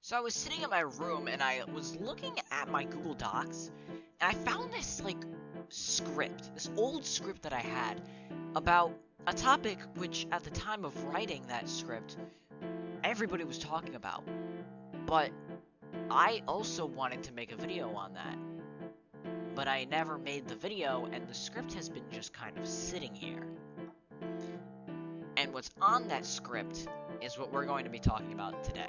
So I was sitting in my room and I was looking at my Google Docs and I found this script, this old script that I had about a topic which at the time of writing that script everybody was talking about. But I also wanted to make a video on that. But I never made the video and the script has been just kind of sitting here. And what's on that script is what we're going to be talking about today.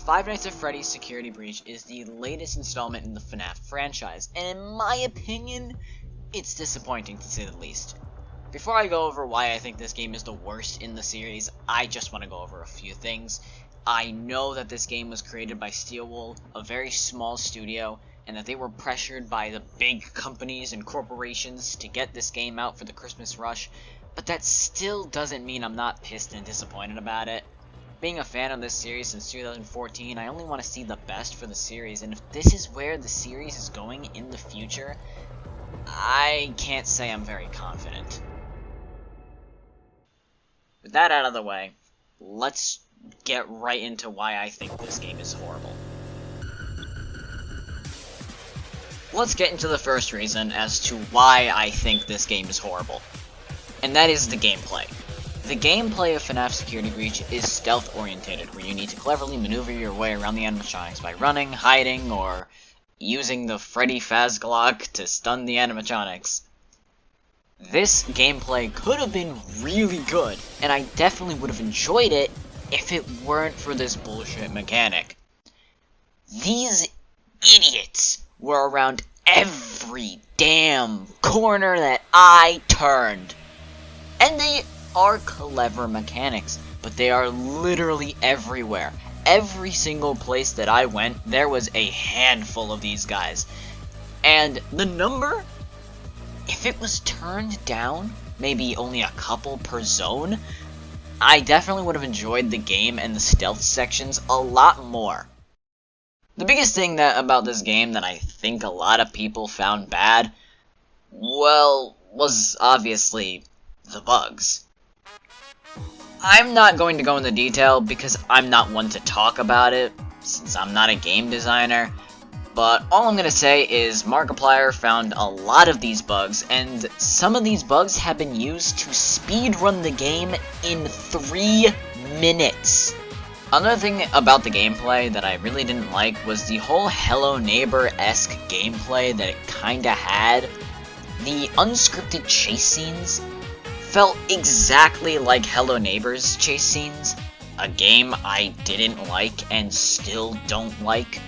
Five Nights at Freddy's Security Breach is the latest installment in the FNAF franchise, and in my opinion, it's disappointing to say the least. Before I go over why I think this game is the worst in the series, I just want to go over a few things. I know that this game was created by Steelwool, a very small studio, and that they were pressured by the big companies and corporations to get this game out for the Christmas rush, but that still doesn't mean I'm not pissed and disappointed about it. Being a fan of this series since 2014, I only want to see the best for the series, and if this is where the series is going in the future, I can't say I'm very confident. With that out of the way, let's get right into why I think this game is horrible. Let's get into the first reason as to why I think this game is horrible, and that is the gameplay. The gameplay of FNAF Security Breach is stealth-orientated, where you need to cleverly maneuver your way around the animatronics by running, hiding, or using the Freddy Fazglock to stun the animatronics. This gameplay could have been really good, and I definitely would have enjoyed it if it weren't for this bullshit mechanic. These idiots were around every damn corner that I turned, and they are clever mechanics, but they are literally everywhere. Every single place that I went, there was a handful of these guys. And the number, if it was turned down, maybe only a couple per zone, I definitely would have enjoyed the game and the stealth sections a lot more. The biggest thing about this game that I think a lot of people found bad, well, was obviously the bugs. I'm not going to go into detail because I'm not one to talk about it, since I'm not a game designer, but all I'm going to say is Markiplier found a lot of these bugs, and some of these bugs have been used to speedrun the game in 3 minutes. Another thing about the gameplay that I really didn't like was the whole Hello Neighbor-esque gameplay that it kinda had. The unscripted chase scenes felt exactly like Hello Neighbor's chase scenes, a game I didn't like and still don't like.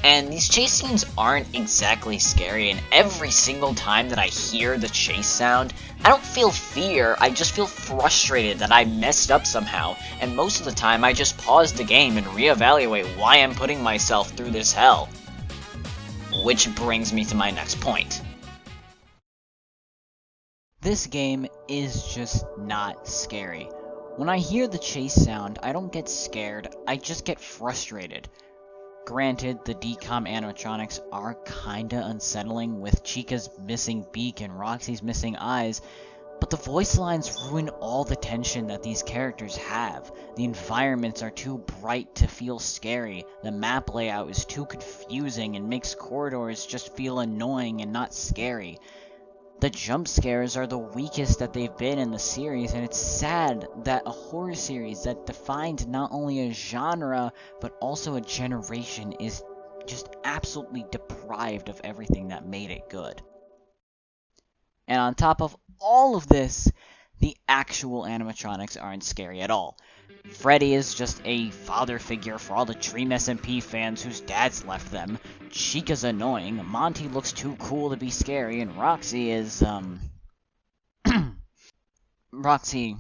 And these chase scenes aren't exactly scary, and every single time that I hear the chase sound, I don't feel fear, I just feel frustrated that I messed up somehow, and most of the time I just pause the game and reevaluate why I'm putting myself through this hell. Which brings me to my next point. This game is just not scary. When I hear the chase sound, I don't get scared, I just get frustrated. Granted, the decom animatronics are kinda unsettling with Chica's missing beak and Roxy's missing eyes, but the voice lines ruin all the tension that these characters have. The environments are too bright to feel scary, the map layout is too confusing and makes corridors just feel annoying and not scary. The jump scares are the weakest that they've been in the series, and it's sad that a horror series that defined not only a genre, but also a generation is just absolutely deprived of everything that made it good. And on top of all of this, The actual animatronics aren't scary at all. Freddy is just a father figure for all the Dream SMP fans whose dads left them. Chica's annoying, Monty looks too cool to be scary, and Roxy is, Roxy,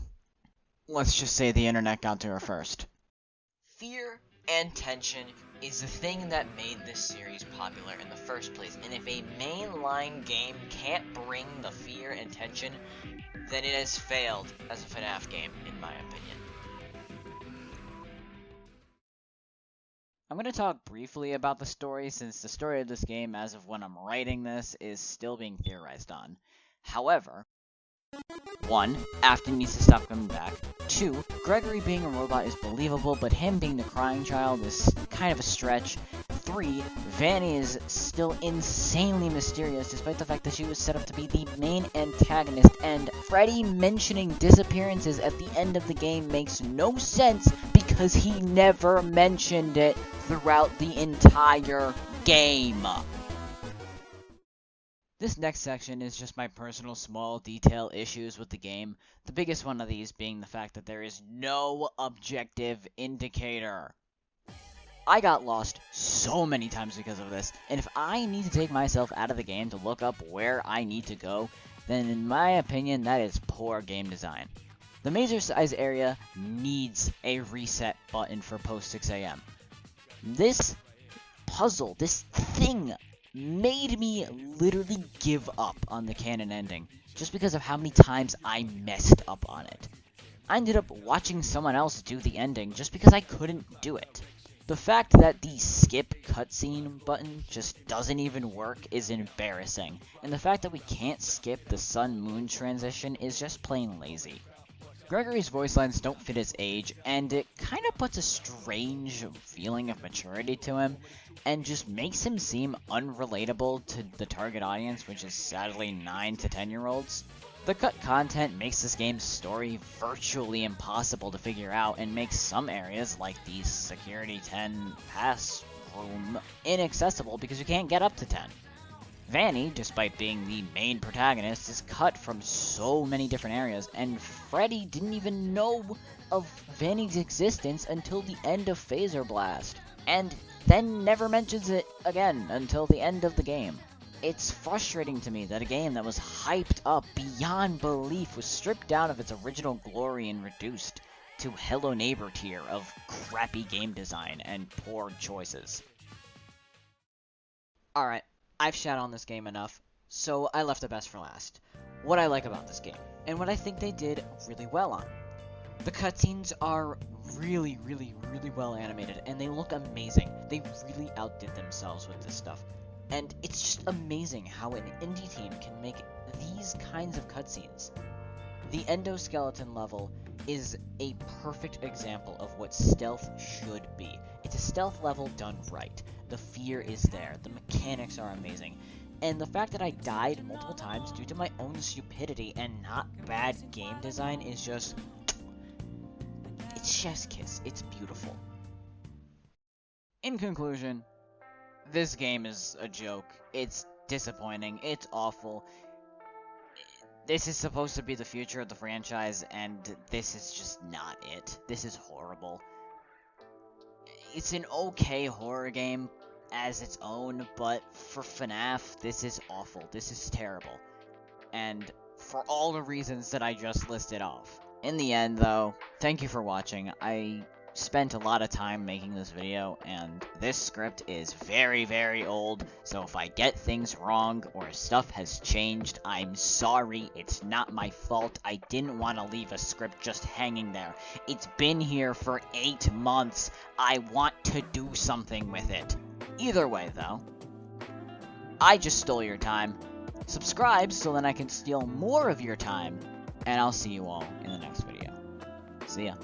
let's just say the internet got to her first. Fear and tension is the thing that made this series popular in the first place, and if a mainline game can't bring the fear and tension, then it has failed as a FNAF game, in my opinion. I'm going to talk briefly about the story, since the story of this game, as of when I'm writing this, is still being theorized on. However, 1. Afton needs to stop coming back. 2. Gregory being a robot is believable, but him being the crying child is kind of a stretch. 3. Vanny is still insanely mysterious, despite the fact that she was set up to be the main antagonist, and Freddy mentioning disappearances at the end of the game makes no sense because he never mentioned it throughout the entire game. This next section is just my personal small detail issues with the game, the biggest one of these being the fact that there is no objective indicator. I got lost so many times because of this, and if I need to take myself out of the game to look up where I need to go, then in my opinion that is poor game design. The major size area needs a reset button for post 6 AM. This puzzle, this thing, made me literally give up on the canon ending, just because of how many times I messed up on it. I ended up watching someone else do the ending just because I couldn't do it. The fact that the skip cutscene button just doesn't even work is embarrassing, and the fact that we can't skip the sun-moon transition is just plain lazy. Gregory's voice lines don't fit his age, and it kind of puts a strange feeling of maturity to him, and just makes him seem unrelatable to the target audience, which is sadly 9 to 10-year-olds. The cut content makes this game's story virtually impossible to figure out, and makes some areas, like the Security 10 pass room, inaccessible because you can't get up to 10. Vanny, despite being the main protagonist, is cut from so many different areas, and Freddy didn't even know of Vanny's existence until the end of Phaser Blast, and then never mentions it again until the end of the game. It's frustrating to me that a game that was hyped up beyond belief was stripped down of its original glory and reduced to Hello Neighbor tier of crappy game design and poor choices. Alright. I've shat on this game enough, so I left the best for last. What I like about this game, and what I think they did really well on. The cutscenes are really well animated, and they look amazing. They really outdid themselves with this stuff. And it's just amazing how an indie team can make these kinds of cutscenes. The endoskeleton level is a perfect example of what stealth should be. It's a stealth level done right. The fear is there, the mechanics are amazing, and the fact that I died multiple times due to my own stupidity and not bad game design is just... it's chef's kiss. It's beautiful. In conclusion, this game is a joke. It's disappointing. It's awful. This is supposed to be the future of the franchise, and this is just not it. This is horrible. It's an okay horror game as its own, but for FNAF, this is awful. This is terrible. And for all the reasons that I just listed off. In the end, though, thank you for watching. I spent a lot of time making this video, and this script is very old, so if I get things wrong or stuff has changed, I'm sorry. It's not my fault. I didn't want to leave a script just hanging there. It's been here for 8 months. I want to do something with it. Either way, though, I just stole your time. Subscribe so then I can steal more of your time, and I'll see you all in the next video. See ya.